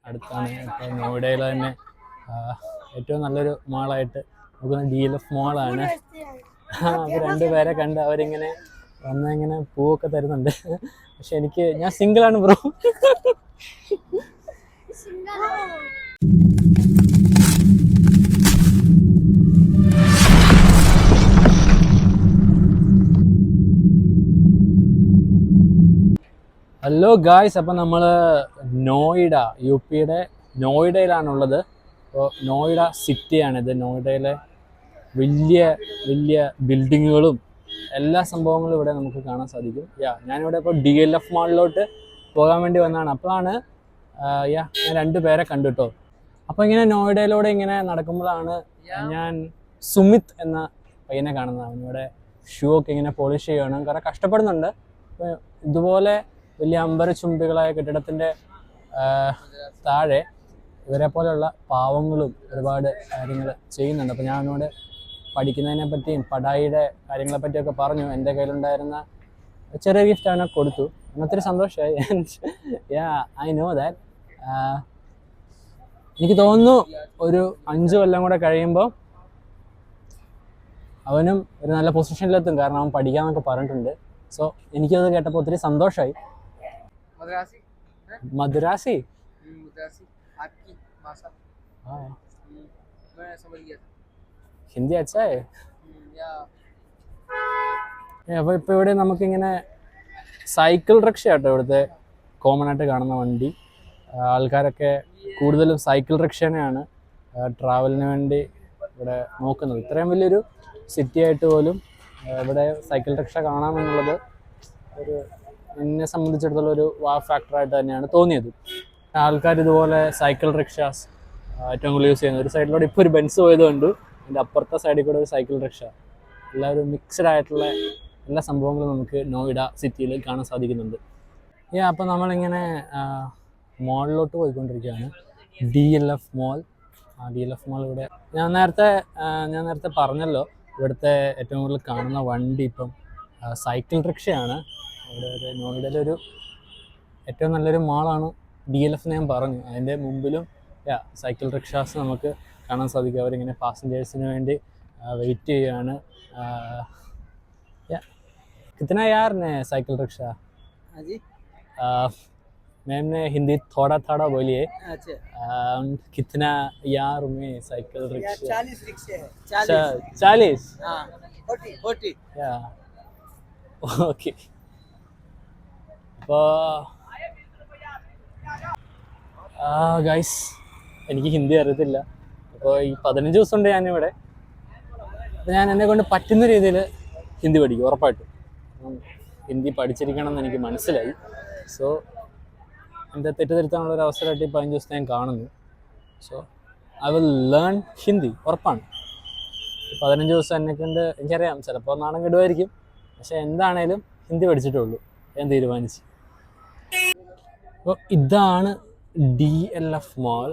അടുത്താണ്. ഇപ്പോൾ നോയിഡയിൽ തന്നെ ഏറ്റവും നല്ലൊരു മാളായിട്ട് നോക്കുന്ന DLF മാളാണ്. അപ്പോൾ രണ്ടുപേരെ കണ്ട് അവരിങ്ങനെ വന്നിങ്ങനെ പൂവൊക്കെ തരുന്നുണ്ട്. പക്ഷെ ഞാൻ സിംഗിളാണ് ബ്രോ. ഹലോ ഗായ്സ്, അപ്പം നമ്മൾ നോയിഡ, UP നോയിഡയിലാണുള്ളത്. അപ്പോൾ നോയിഡ സിറ്റിയാണിത്. നോയിഡയിലെ വലിയ വലിയ ബിൽഡിങ്ങുകളും എല്ലാ സംഭവങ്ങളും ഇവിടെ നമുക്ക് കാണാൻ സാധിക്കും. ഞാനിവിടെ ഇപ്പോൾ DLF മാളിലോട്ട് പോകാൻ വേണ്ടി വന്നതാണ്. അപ്പോഴാണ് ഞാൻ രണ്ടുപേരെ കണ്ടു കേട്ടോ. അപ്പോൾ ഇങ്ങനെ നോയിഡയിലൂടെ ഇങ്ങനെ നടക്കുമ്പോഴാണ് ഞാൻ സുമിത് എന്ന പയ്യനെ കാണുന്നത്. അവനിവിടെ ഷൂ ഒക്കെ ഇങ്ങനെ പോളിഷ് ചെയ്യുകയാണ്. കുറേ കഷ്ടപ്പെടുന്നുണ്ട്. അപ്പോൾ ഇതുപോലെ വലിയ അമ്പരചുംബികളായ കെട്ടിടത്തിൻ്റെ താഴെ ഇവരെ പോലെയുള്ള പാവങ്ങളും ഒരുപാട് കാര്യങ്ങൾ ചെയ്യുന്നുണ്ട്. അപ്പോൾ ഞാൻ അവനോട് പഠിക്കുന്നതിനെ പറ്റിയും പഠായിയുടെ കാര്യങ്ങളെ പറ്റിയൊക്കെ പറഞ്ഞു. എൻ്റെ കയ്യിലുണ്ടായിരുന്ന ചെറിയ ഗിഫ്റ്റ് അവനെ കൊടുത്തു. ഒത്തിരി സന്തോഷമായി. I know that. എനിക്ക് തോന്നുന്നു ഒരു 5 കൊല്ലം കൂടെ കഴിയുമ്പോൾ അവനും ഒരു നല്ല പൊസിഷനിലെത്തും. കാരണം അവൻ പഠിക്കാമെന്നൊക്കെ പറഞ്ഞിട്ടുണ്ട്. സോ എനിക്കത് കേട്ടപ്പോൾ ഒത്തിരി സന്തോഷമായി. मद्रासी आपकी भाषा मैं समझ गया था. हिंदी अच्छा है. അപ്പോൾ ഇപ്പോൾ ഇവിടെ നമുക്കിങ്ങനെ സൈക്കിൾ റിക്ഷ ആട്ടോ ഇവിടുത്തെ കോമൺ ആയിട്ട് കാണുന്ന വണ്ടി. ആൾക്കാരൊക്കെ കൂടുതലും സൈക്കിൾ റിക്ഷനെയാണ് ട്രാവലിന് വേണ്ടി ഇവിടെ നോക്കുന്നത്. ഇത്രയും വലിയൊരു സിറ്റി ആയിട്ട് പോലും ഇവിടെ സൈക്കിൾ റിക്ഷ കാണാമെന്നുള്ളത് എന്നെ സംബന്ധിച്ചിടത്തോളം ഒരു ഫാക്ടറായിട്ട് തന്നെയാണ് തോന്നിയത്. ആൾക്കാർ ഇതുപോലെ സൈക്കിൾ റിക്ഷാസ് ഏറ്റവും കൂടുതൽ യൂസ് ചെയ്യുന്നത്. ഒരു സൈഡിലൂടെ ഇപ്പോൾ ഒരു ബെൻസ് പോയത് കണ്ടു. അതിൻ്റെ അപ്പുറത്തെ സൈഡിൽ കൂടെ ഒരു സൈക്കിൾ റിക്ഷ. എല്ലാവരും മിക്സഡ് ആയിട്ടുള്ള എല്ലാ സംഭവങ്ങളും നമുക്ക് നോയിഡ സിറ്റിയിൽ കാണാൻ സാധിക്കുന്നുണ്ട്. അപ്പോൾ നമ്മളിങ്ങനെ മോളിലോട്ട് പോയിക്കൊണ്ടിരിക്കുകയാണ്. DLF മോൾ. DLF മോൾ ഇവിടെ ഞാൻ നേരത്തെ പറഞ്ഞല്ലോ, ഇവിടുത്തെ ഏറ്റവും കൂടുതൽ കാണുന്ന വണ്ടി ഇപ്പം സൈക്കിൾ റിക്ഷയാണ്. ഇവിടെ നോയിഡയിലൊരു ഏറ്റവും നല്ലൊരു മാളാണ് DLF ഞാൻ പറഞ്ഞു. അതിൻ്റെ മുമ്പിലും സൈക്കിൾ റിക്ഷാസ് നമുക്ക് കാണാൻ സാധിക്കും. അവരിങ്ങനെ പാസഞ്ചേഴ്സിന് വേണ്ടി വെയിറ്റ് ചെയ്യുകയാണ്. कितना यार ने साइकिल रिक्शा? हाँ जी. मैम ने हिंदी थोड़ा बोलिए. अच्छा. कितना यार में साइकिल रिक्शा? 40 रिक्शे है. 40. हाँ. 40. Yeah. Okay. അപ്പോൾ ഗൈസ്, എനിക്ക് ഹിന്ദി അറിയത്തില്ല. അപ്പോൾ ഈ 15 ദിവസമുണ്ട് ഞാനിവിടെ. അപ്പോൾ ഞാൻ എന്നെ കൊണ്ട് പറ്റുന്ന രീതിയിൽ ഹിന്ദി പഠിക്കും ഉറപ്പായിട്ടും. ഹിന്ദി പഠിച്ചിരിക്കണം എന്ന് എനിക്ക് മനസ്സിലായി. സോ എൻ്റെ തെറ്റിദ്ധരുത്താനുള്ളൊരു അവസരമായിട്ട് ഈ 15 ദിവസം ഞാൻ കാണുന്നു. So I will learn Hindi ഉറപ്പാണ്. 15 ദിവസം എന്നെക്കൊണ്ട് എനിക്കറിയാം ചിലപ്പോൾ നാണം കെടുമായിരിക്കും. പക്ഷെ എന്താണേലും ഹിന്ദി പഠിച്ചിട്ടുള്ളൂ ഞാൻ തീരുമാനിച്ചു. അപ്പോൾ ഇതാണ് DLF മാൾ.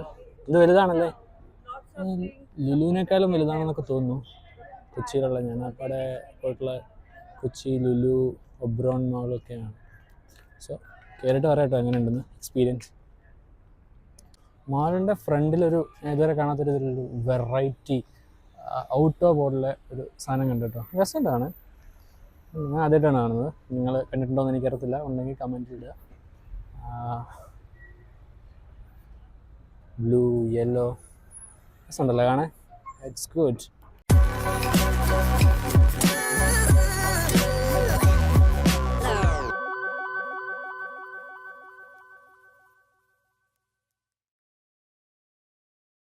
ഇത് വലുതാണല്ലേ, ലുലുവിനേക്കാളും വലുതാണെന്നൊക്കെ തോന്നുന്നു. കൊച്ചിയിലുള്ള ഞാൻ അവിടെ പോയിട്ടുള്ള കൊച്ചി ലുലു ഒബ്രോൺ മാളൊക്കെയാണ്. സോ കയറിയിട്ട് പറയട്ടോ എങ്ങനെയുണ്ടെന്ന് എക്സ്പീരിയൻസ്. മാളിൻ്റെ ഫ്രണ്ടിലൊരു ഇതുവരെ കാണാത്തൊരു വെറൈറ്റി ഔട്ടോ ബോർഡിലെ ഒരു സാധനം കണ്ടിട്ടോ. രസമുണ്ടാണ്. ഞാൻ ആദ്യമായിട്ടാണ് കാണുന്നത്. നിങ്ങൾ കണ്ടിട്ടുണ്ടോ എന്ന് എനിക്കറിയത്തില്ല. ഉണ്ടെങ്കിൽ കമൻറ്റ് ഇടുക. ബ്ലൂ യെല്ലോ രസമുണ്ടല്ലോ കാണാൻ. It's good.